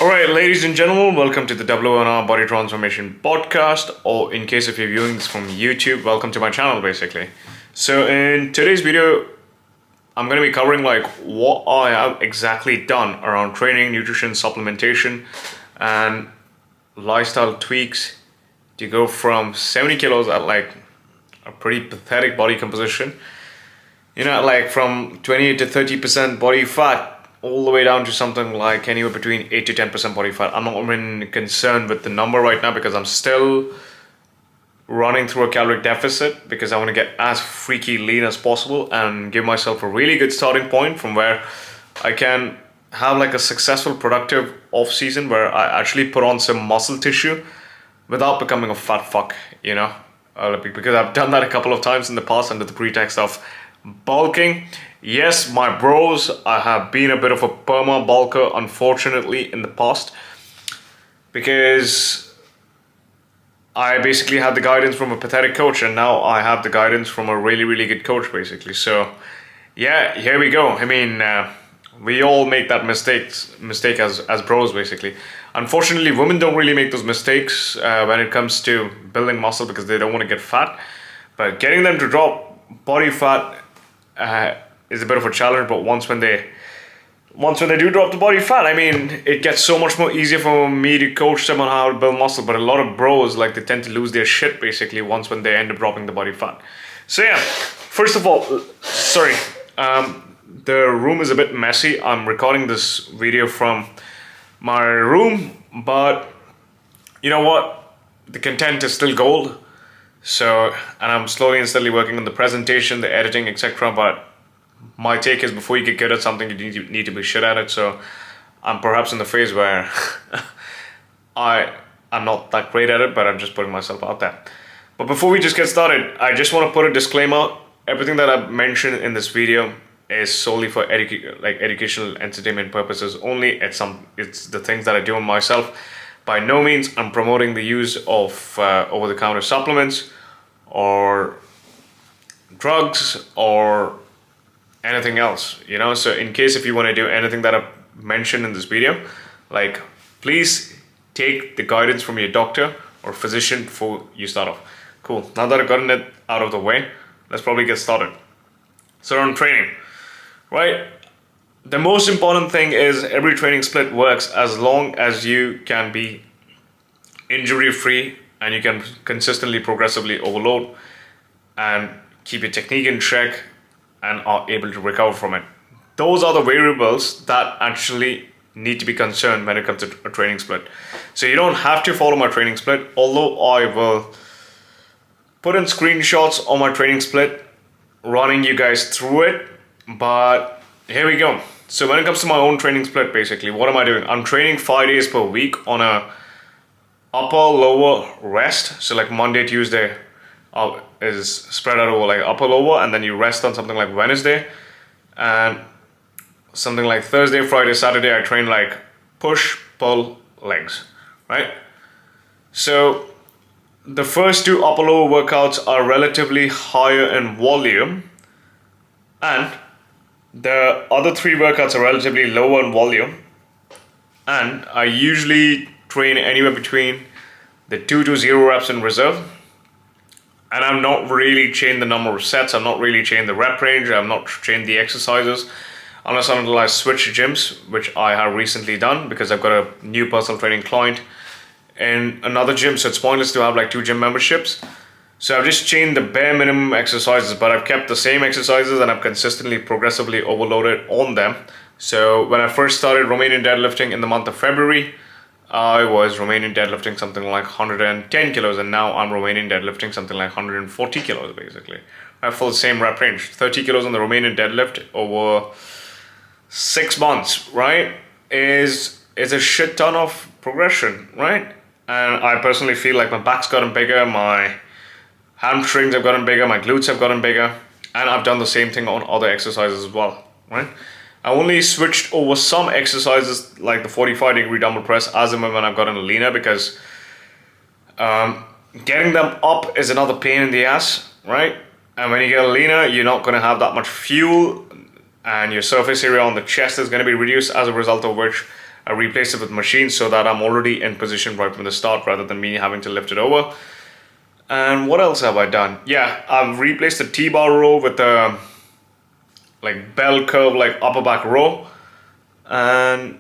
Alright, ladies and gentlemen, welcome to the WNR Body Transformation Podcast, or in case if you're viewing this from YouTube, welcome to my channel basically. So in today's video, I'm going to be covering like what I have exactly done around training, nutrition, supplementation, and lifestyle tweaks to go from 70 kilos at like a pretty pathetic body composition, like from 28 to 30% body fat, all the way down to something like anywhere between 8 to 10% body fat. I'm not even concerned with the number right now because I'm still running through a caloric deficit because I want to get as freaky lean as possible and give myself a really good starting point from where I can have like a successful, productive off season where I actually put on some muscle tissue without becoming a fat fuck, because I've done that a couple of times in the past under the pretext of bulking. Yes, my bros, I have been a bit of a perma bulker, unfortunately, in the past, because I basically had the guidance from a pathetic coach, and now I have the guidance from a really, really good coach, basically. So, yeah, here we go. I mean, we all make that mistake as bros, basically. Unfortunately, women don't really make those mistakes when it comes to building muscle because they don't want to get fat. But getting them to drop body fat is a bit of a challenge, but once when they do drop the body fat, I mean, it gets so much more easier for me to coach them on how to build muscle. But a lot of bros, like, they tend to lose their shit basically once when they end up dropping the body fat. So yeah, first of all, sorry, the room is a bit messy. I'm recording this video from my room, but you know what? The content is still gold. So, and I'm slowly and steadily working on the presentation, the editing, etc. But my take is before you get good at something, you need to be shit at it. So I'm perhaps in the phase where I'm not that great at it, but I'm just putting myself out there. But before we just get started, I just want to put a disclaimer. Everything that I've mentioned in this video is solely for educational entertainment purposes only. It's the things that I do on myself. By no means I'm promoting the use of over-the-counter supplements or drugs or anything else, So in case if you want to do anything that I've mentioned in this video, like, please take the guidance from your doctor or physician before you start off. Cool. Now that I've gotten it out of the way, let's probably get started. So on training, right? The most important thing is every training split works as long as you can be injury-free and you can consistently, progressively overload and keep your technique in check and are able to recover from it. Those are the variables that actually need to be concerned when it comes to a training split. So you don't have to follow my training split, although I will put in screenshots on my training split, running you guys through it, but here we go. So when it comes to my own training split, basically, what am I doing? I'm training 5 days per week on a upper, lower rest. So like Monday, Tuesday is spread out over like upper, lower, and then you rest on something like Wednesday. And something like Thursday, Friday, Saturday, I train like push, pull, legs, right? So the first two upper, lower workouts are relatively higher in volume, and the other three workouts are relatively lower in volume, and I usually train anywhere between the 2 to 0 reps in reserve, and I'm not really changed the number of sets, I'm not really changed the rep range, I'm not changed the exercises, unless until I switch gyms, which I have recently done because I've got a new personal training client in another gym, so it's pointless to have like 2 gym memberships. So I've just changed the bare minimum exercises, but I've kept the same exercises and I've consistently, progressively overloaded on them. So when I first started Romanian deadlifting in the month of February, I was Romanian deadlifting something like 110 kilos, and now I'm Romanian deadlifting something like 140 kilos basically. I have full same rep range, 30 kilos on the Romanian deadlift over 6 months, right? Is a shit ton of progression, right? And I personally feel like my back's gotten bigger, my hamstrings have gotten bigger, my glutes have gotten bigger, and I've done the same thing on other exercises as well, right? I only switched over some exercises like the 45-degree dumbbell press as and when I've gotten leaner, because getting them up is another pain in the ass, right? And when you get leaner, you're not going to have that much fuel, and your surface area on the chest is going to be reduced, as a result of which I replaced it with machines so that I'm already in position right from the start rather than me having to lift it over. And what else have I done? Yeah, I've replaced the T-bar row with a like bell curve like upper back row, and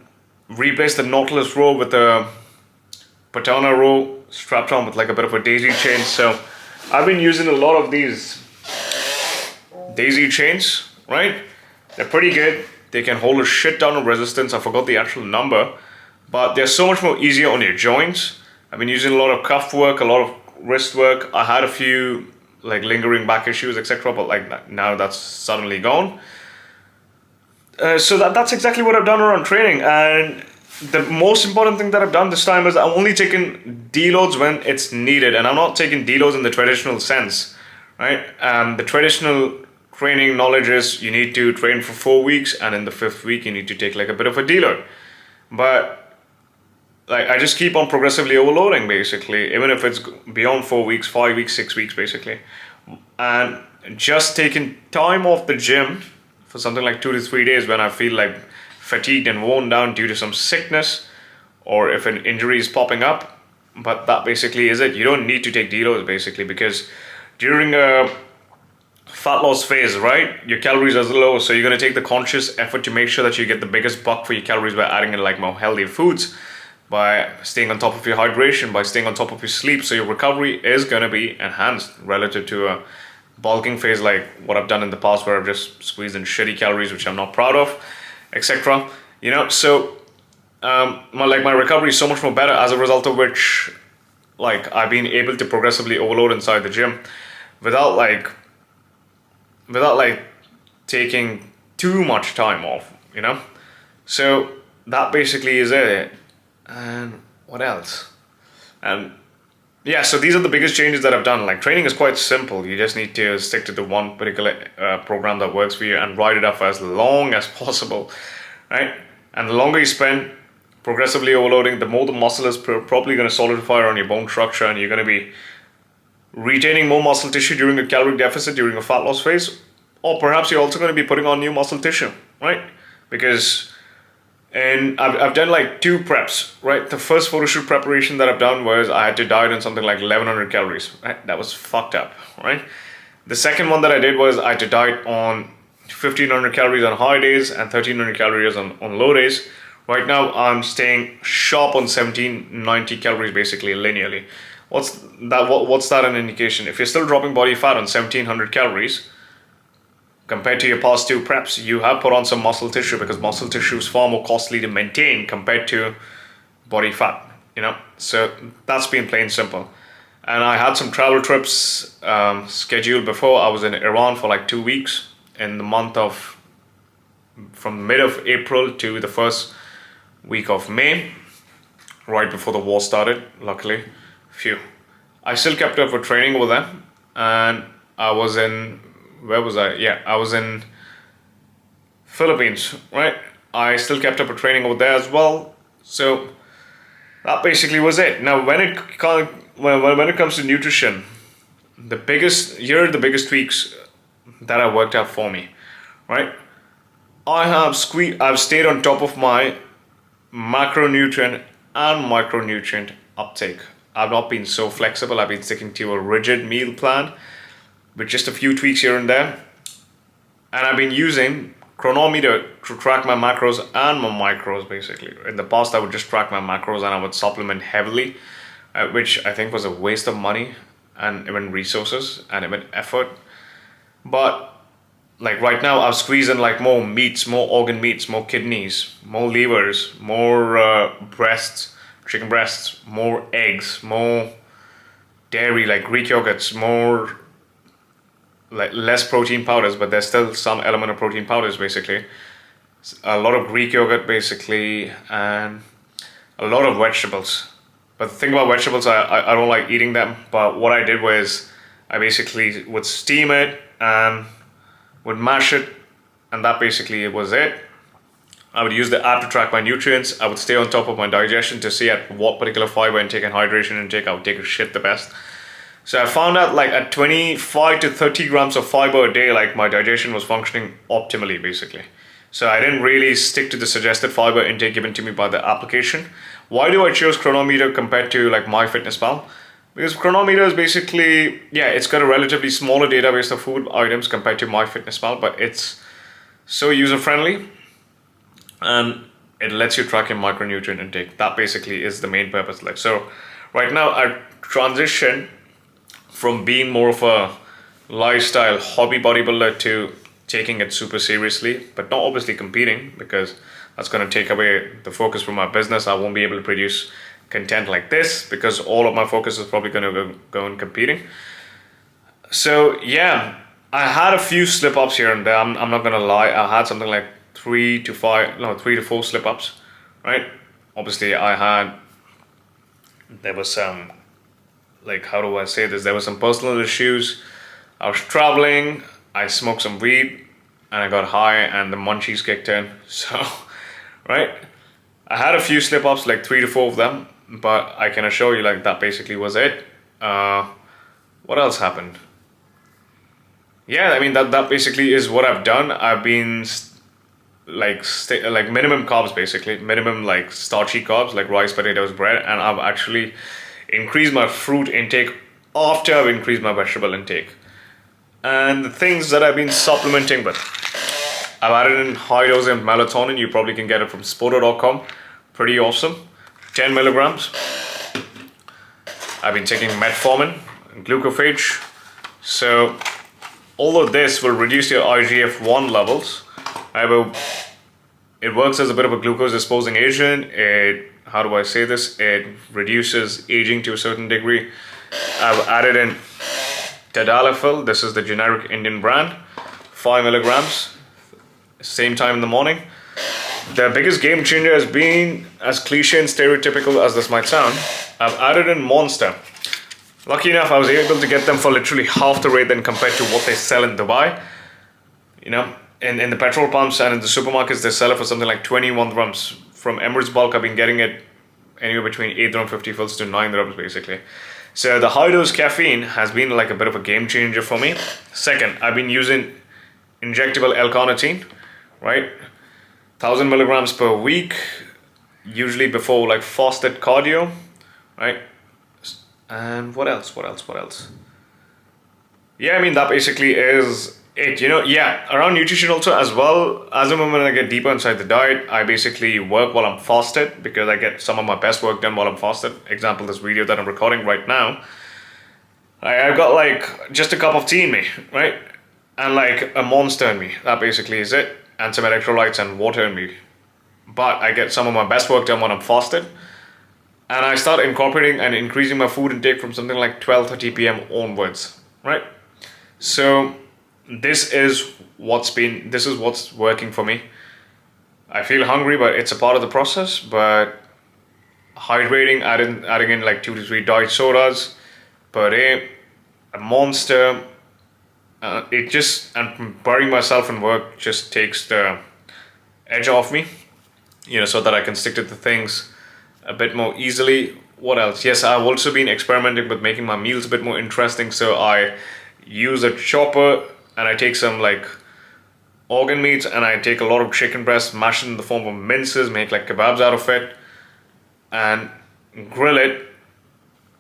replaced the Nautilus row with a Patana row strapped on with like a bit of a daisy chain. So I've been using a lot of these daisy chains, right? They're pretty good. They can hold a shit ton of resistance. I forgot the actual number, but they're so much more easier on your joints. I've been using a lot of cuff work, a lot of wrist work. I had a few like lingering back issues, etc., but like now that's suddenly gone. So that's exactly what I've done around training. And the most important thing that I've done this time is I'm only taking deloads when it's needed, and I'm not taking deloads in the traditional sense, right? The traditional training knowledge is you need to train for 4 weeks, and in the 5th week you need to take like a bit of a deload. But like I just keep on progressively overloading basically, even if it's beyond 4 weeks, 5 weeks, 6 weeks basically, and just taking time off the gym for something like 2 to 3 days when I feel like fatigued and worn down due to some sickness or if an injury is popping up. But that basically is it. You don't need to take deloads basically, because during a fat loss phase, right, your calories are low, so you're going to take the conscious effort to make sure that you get the biggest buck for your calories by adding in like more healthy foods, by staying on top of your hydration, by staying on top of your sleep, so your recovery is going to be enhanced relative to a bulking phase like what I've done in the past where I've just squeezed in shitty calories which I'm not proud of, etc. You know, so my recovery is so much more better, as a result of which like I've been able to progressively overload inside the gym without taking too much time off, you know. So that basically is it. And what else? And yeah, so these are the biggest changes that I've done. Like training is quite simple. You just need to stick to the one particular program that works for you and ride it up for as long as possible, right? And the longer you spend progressively overloading, the more the muscle is probably going to solidify around your bone structure, and you're going to be retaining more muscle tissue during a caloric deficit during a fat loss phase, or perhaps you're also going to be putting on new muscle tissue, right? Because I've done like 2 preps, right? The first photo shoot preparation that I've done was I had to diet on something like 1100 calories, right? That was fucked up, right? The second one that I did was I had to diet on 1500 calories on high days and 1300 calories on low days. Right now I'm staying sharp on 1790 calories basically linearly. What's that an indication? If you're still dropping body fat on 1700 calories, compared to your past 2 preps, you have put on some muscle tissue, because muscle tissue is far more costly to maintain compared to body fat, you know. So that's been plain simple. And I had some travel trips scheduled before. I was in Iran for like 2 weeks in the month of, from mid of April to the first week of May, right before the war started, luckily. Phew. I still kept up with training over there, and I was in, where was I? Yeah, I was in Philippines, right? I still kept up with training over there as well. So that basically was it. Now, when it comes to nutrition, here are the biggest tweaks that have worked out for me, right? I've stayed on top of my macronutrient and micronutrient uptake. I've not been so flexible. I've been sticking to a rigid meal plan with just a few tweaks here and there. And I've been using chronometer to track my macros and my micros basically. In the past I would just track my macros and I would supplement heavily, which I think was a waste of money and even resources and even effort. But like right now I've squeezed in like more meats, more organ meats, more kidneys, more livers, more breasts, chicken breasts, more eggs, more dairy like Greek yogurts, more like less protein powders, but there's still some element of protein powders basically. A lot of Greek yogurt basically, and a lot of vegetables. But the thing about vegetables, I don't like eating them, but what I did was I basically would steam it and would mash it, and that basically was it. I would use the app to track my nutrients. I would stay on top of my digestion to see at what particular fiber intake and hydration intake I would take a shit the best. So I found out like at 25 to 30 grams of fiber a day, like my digestion was functioning optimally basically. So I didn't really stick to the suggested fiber intake given to me by the application. Why do I choose Chronometer compared to like MyFitnessPal? Because Chronometer is basically, yeah, it's got a relatively smaller database of food items compared to MyFitnessPal, but it's so user friendly and it lets you track your micronutrient intake. That basically is the main purpose. Like, so right now I transition from being more of a lifestyle hobby bodybuilder to taking it super seriously, but not obviously competing, because that's going to take away the focus from my business. I won't be able to produce content like this because all of my focus is probably going to go in competing. So yeah, I had a few slip ups here and there. I'm not going to lie. I had something like 3 to 4 slip ups, right? Obviously there was some, like, how do I say this? There were some personal issues. I was traveling, I smoked some weed, and I got high, and the munchies kicked in. So, right? I had a few slip-ups, like 3 to 4 of them, but I can assure you, like, that basically was it. What else happened? Yeah, I mean, that basically is what I've done. I've been, like minimum carbs, basically. Minimum, like, starchy carbs, like rice, potatoes, bread, and I've actually increased my fruit intake after I've increased my vegetable intake. And the things that I've been supplementing with, I've added in high dose of melatonin. You probably can get it from sporto.com. Pretty awesome. 10 milligrams. I've been taking metformin, glucophage. So all of this will reduce your IGF-1 levels. It works as a bit of a glucose disposing agent. How do I say this? It reduces aging to a certain degree. I've added in Tadalafil. This is the generic Indian brand. 5 milligrams. Same time in the morning. The biggest game changer has been, as cliche and stereotypical as this might sound, I've added in Monster. Lucky enough, I was able to get them for literally half the rate than compared to what they sell in Dubai. You know, in the petrol pumps and in the supermarkets, they sell it for something like 21 dirhams. From Emirates Bulk, I've been getting it anywhere between 8 dirham 50 fils to 9 dirhams basically. So the high dose caffeine has been like a bit of a game changer for me. Second, I've been using injectable L-carnitine, right? 1000 milligrams per week, usually before like fasted cardio, right? And what else? Yeah, I mean, that basically is it, you know. Yeah, around nutrition also, as well as the moment I get deeper inside the diet, I basically work while I'm fasted, because I get some of my best work done while I'm fasted. Example, this video that I'm recording right now, I've got like just a cup of tea in me, right? And like a Monster in me. That basically is it. And some electrolytes and water in me. But I get some of my best work done when I'm fasted. And I start incorporating and increasing my food intake from something like 12:30 p.m. onwards, right? So this is what's working for me. I feel hungry, but it's a part of the process. But hydrating, adding in like 2 to 3 diet sodas per day, a Monster, and burying myself in work just takes the edge off me, you know, so that I can stick to the things a bit more easily. What else? Yes, I've also been experimenting with making my meals a bit more interesting. So I use a chopper and I take some like organ meats and I take a lot of chicken breast, mash it in the form of minces, make like kebabs out of it, and grill it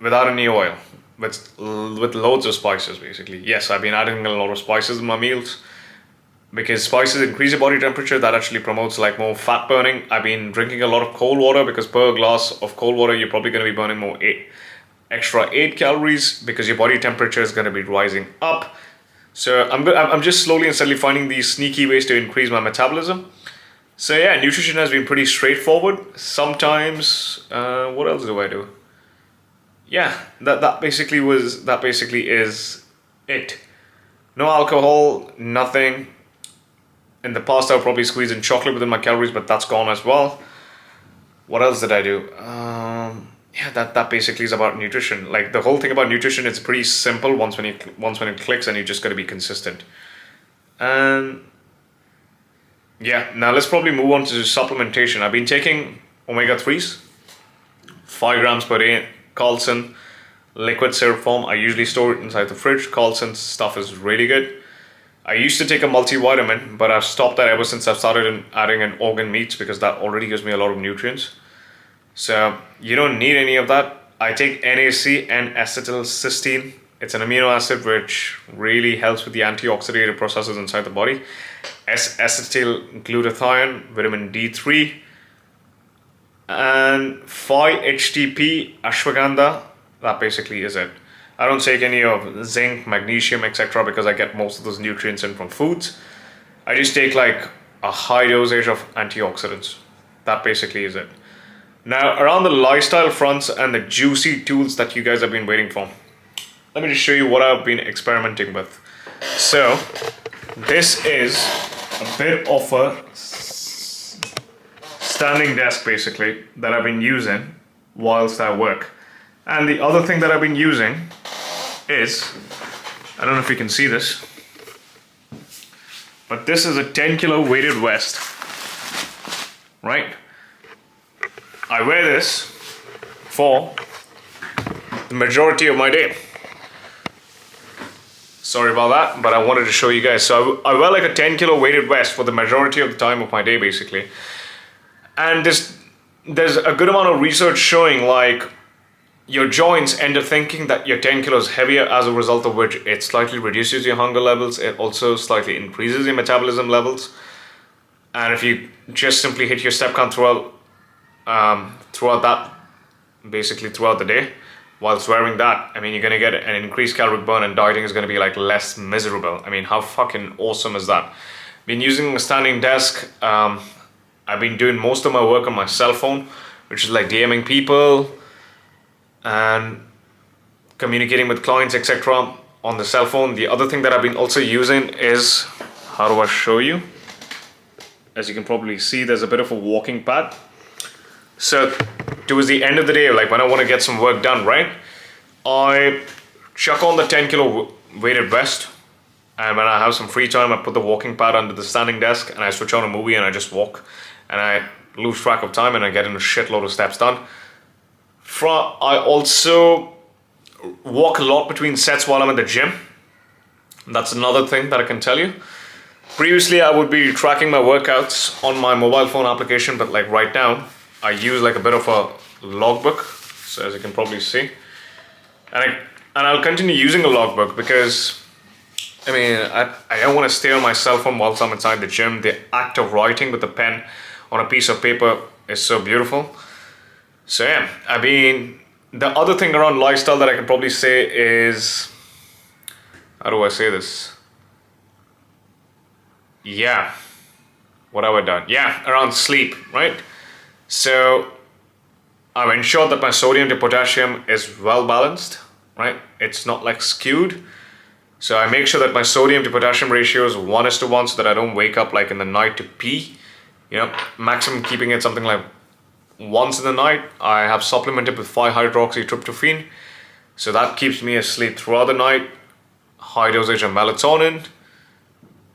without any oil, with loads of spices basically. Yes, I've been adding a lot of spices in my meals, because spices increase your body temperature. That actually promotes like more fat burning. I've been drinking a lot of cold water, because per glass of cold water you're probably going to be burning more extra 8 calories, because your body temperature is going to be rising up. So I'm just slowly and steadily finding these sneaky ways to increase my metabolism. So yeah, nutrition has been pretty straightforward. Sometimes what else do I do? Yeah, that basically is it. No alcohol, nothing. In the past, I would probably squeeze in chocolate within my calories, but that's gone as well. What else did I do? Yeah, that basically is about nutrition. Like the whole thing about nutrition, it's pretty simple once when it clicks, and you just got to be consistent. And yeah, now let's probably move on to supplementation. I've been taking omega-3s, 5 grams per day, Carlson. liquid syrup form. I usually store it inside the fridge. Carlson's stuff is really good. I used to take a multivitamin, but I've stopped that ever since I've started adding in organ meats because that already gives me a lot of nutrients. So you don't need any of that. I take NAC and acetylcysteine. It's an amino acid which really helps with the antioxidative processes inside the body. Acetyl-glutathione, vitamin D3, and 5-HTP, ashwagandha. That basically is it. I don't take any of zinc, magnesium, etc. because I get most of those nutrients in from foods. I just take like a high dosage of antioxidants. That basically is it. Now, around the lifestyle fronts and the juicy tools that you guys have been waiting for, let me just show you what I've been experimenting with. So, this is a bit of a standing desk basically that I've been using whilst I work. And the other thing that I've been using is, I don't know if you can see this, but this is a 10 kilo weighted vest, right? I wear this for the majority of my day. Sorry about that, but I wanted to show you guys. So I wear like a 10 kilo weighted vest for the majority of the time of my day basically. And there's a good amount of research showing like your joints end up thinking that you're 10 kilos heavier, as a result of which it slightly reduces your hunger levels. It also slightly increases your metabolism levels. And if you just simply hit your step count throughout the day, whilst wearing that, I mean, you're gonna get an increased caloric burn and dieting is gonna be like less miserable. I mean, how fucking awesome is that? Been using a standing desk. I've been doing most of my work on my cell phone, which is like DMing people and communicating with clients, etc. on the cell phone. The other thing that I've been also using is, how do I show you? As you can probably see, there's a bit of a walking pad. So towards the end of the day, like when I want to get some work done, right, I chuck on the 10 kilo weighted vest, and when I have some free time, I put the walking pad under the standing desk and I switch on a movie and I just walk, and I lose track of time and I get in a shitload of steps done. I also walk a lot between sets while I'm at the gym. That's another thing that I can tell you. Previously, I would be tracking my workouts on my mobile phone application, but like right now, I use like a bit of a logbook. So as you can probably see, and I'll continue using a logbook because I mean, I don't want to stay on my cell phone whilst I'm inside the gym. The act of writing with a pen on a piece of paper is so beautiful. So yeah, I mean, the other thing around lifestyle that I can probably say is, how do I say this? Yeah, what have I done? Yeah, around sleep, right? So I've ensured that my sodium to potassium is well balanced, right? It's not like skewed. So I make sure that my sodium to potassium ratio is 1:1 so that I don't wake up like in the night to pee. You know, maximum keeping it something like once in the night. I have supplemented with 5-hydroxytryptophan, so that keeps me asleep throughout the night. High dosage of melatonin.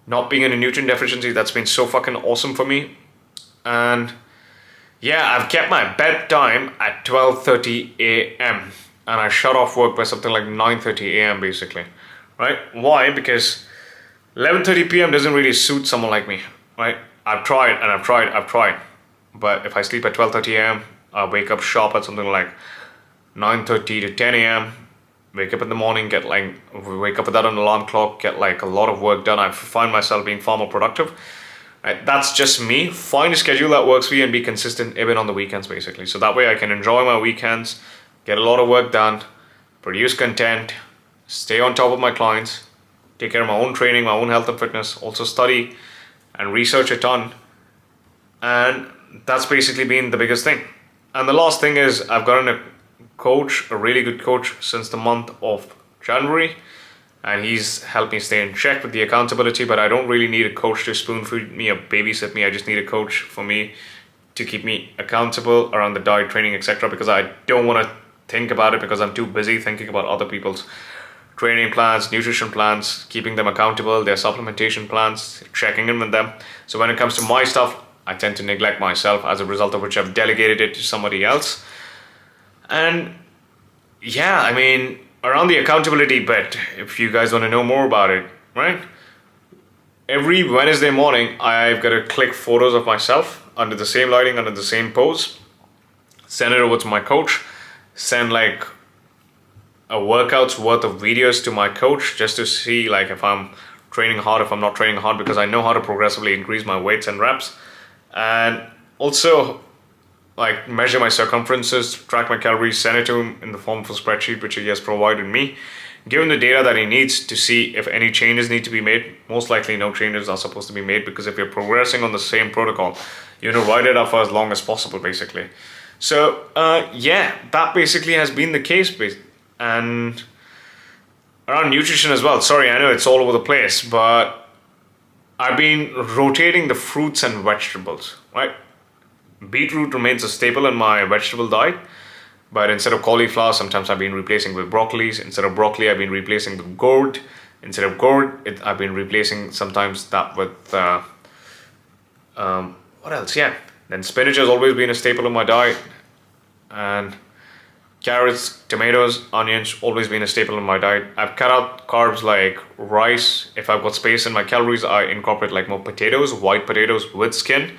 Not being in a nutrient deficiency, that's been so fucking awesome for me. And yeah, I've kept my bedtime at 12:30 a.m. and I shut off work by something like 9:30 a.m. basically, right? Why? Because 11:30 p.m. doesn't really suit someone like me, right? I've tried. But if I sleep at 12:30 a.m., I wake up sharp at something like 9:30 to 10 a.m. Wake up in the morning, wake up without an alarm clock, get like a lot of work done. I find myself being far more productive. Right? That's just me. Find a schedule that works for you and be consistent even on the weekends basically. So that way I can enjoy my weekends, get a lot of work done, produce content, stay on top of my clients, take care of my own training, my own health and fitness, also study and research a ton. And that's basically been the biggest thing. And the last thing is I've gotten a coach, a really good coach since the month of January, and he's helped me stay in check with the accountability. But I don't really need a coach to spoon feed me or babysit me. I just need a coach for me to keep me accountable around the diet, training, etc. because I don't want to think about it because I'm too busy thinking about other people's training plans, nutrition plans, keeping them accountable, their supplementation plans, checking in with them. So when it comes to my stuff, I tend to neglect myself, as a result of which I've delegated it to somebody else. And yeah, I mean, around the accountability bit, if you guys want to know more about it, right? Every Wednesday morning, I've got to click photos of myself under the same lighting, under the same pose, send it over to my coach, send like a workout's worth of videos to my coach just to see like if I'm training hard, if I'm not training hard, because I know how to progressively increase my weights and reps. And also like measure my circumferences, track my calories, send it to him in the form of a spreadsheet which he has provided me. Give him the data that he needs to see if any changes need to be made. Most likely no changes are supposed to be made, because if you're progressing on the same protocol, you know, write it up for as long as possible basically. So yeah, that basically has been the case. And around nutrition as well, sorry, I know it's all over the place, but I've been rotating the fruits and vegetables, right? Beetroot remains a staple in my vegetable diet, but instead of cauliflower, sometimes I've been replacing with broccolis. Instead of broccoli, I've been replacing with gourd. Instead of gourd, I've been replacing sometimes that with what else? Yeah, then spinach has always been a staple in my diet, and carrots, tomatoes, onions, always been a staple in my diet. I've cut out carbs like rice. If I've got space in my calories, I incorporate like more potatoes, white potatoes with skin.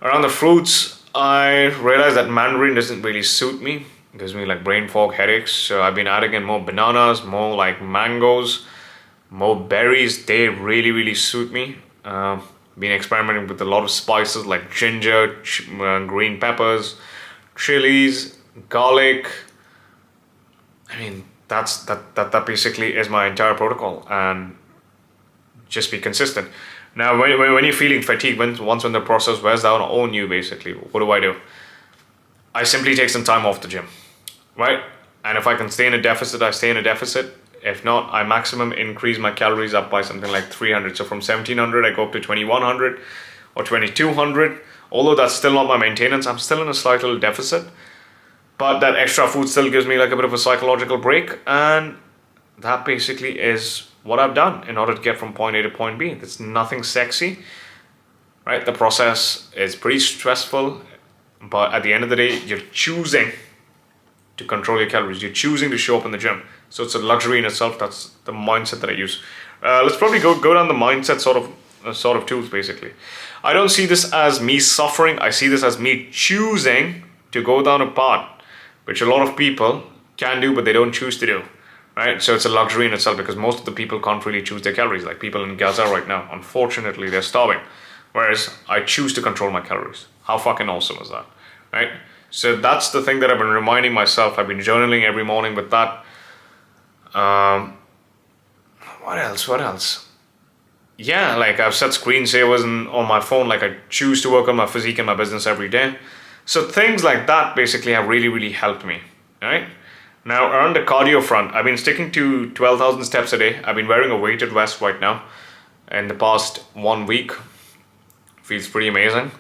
Around the fruits, I realized that mandarin doesn't really suit me. It gives me like brain fog, headaches. So I've been adding in more bananas, more like mangoes, more berries. They really, really suit me. Been experimenting with a lot of spices like ginger, green peppers, chilies, garlic. I mean, that basically is my entire protocol, and just be consistent. Now, when you're feeling fatigued, once when the process wears down on you, basically, what do? I simply take some time off the gym, right? And if I can stay in a deficit, I stay in a deficit. If not, I maximum increase my calories up by something like 300. So from 1700, I go up to 2100 or 2200. Although that's still not my maintenance, I'm still in a slight little deficit. But that extra food still gives me like a bit of a psychological break. And that basically is what I've done in order to get from point A to point B. It's nothing sexy, right? The process is pretty stressful, but at the end of the day, you're choosing to control your calories. You're choosing to show up in the gym. So it's a luxury in itself. That's the mindset that I use. Let's probably go down the mindset sort of tools basically. I don't see this as me suffering. I see this as me choosing to go down a path, which a lot of people can do, but they don't choose to do. Right? So it's a luxury in itself, because most of the people can't really choose their calories. Like people in Gaza right now, unfortunately, they're starving. Whereas I choose to control my calories. How fucking awesome is that? Right? So that's the thing that I've been reminding myself. I've been journaling every morning with that. What else? Yeah, like I've set screensavers on my phone. Like I choose to work on my physique and my business every day. So things like that basically have really, really helped me. Right? Now, around the cardio front, I've been sticking to 12,000 steps a day. I've been wearing a weighted vest right now in the past 1 week. Feels pretty amazing.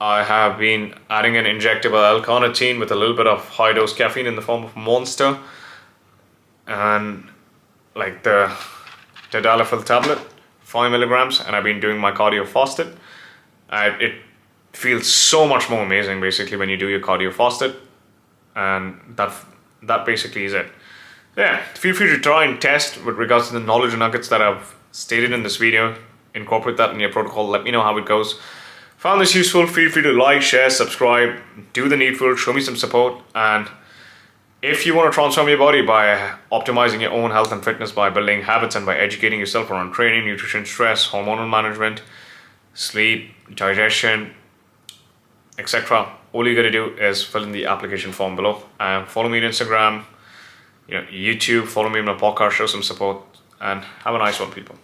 I have been adding an injectable L-carnitine with a little bit of high-dose caffeine in the form of Monster, and like the tadalafil tablet, 5 milligrams, and I've been doing my cardio fasted. It feels so much more amazing basically when you do your cardio fasted, and that basically is it. Yeah, feel free to try and test with regards to the knowledge nuggets that I've stated in this video. Incorporate that in your protocol. Let me know how it goes. Found this useful, feel free to like, share, subscribe, do the needful, show me some support. And if you want to transform your body by optimizing your own health and fitness, by building habits and by educating yourself around training, nutrition, stress, hormonal management, sleep, digestion, etc., all you got to do is fill in the application form below. And follow me on Instagram, YouTube, follow me on my podcast, show some support, and have a nice one, people.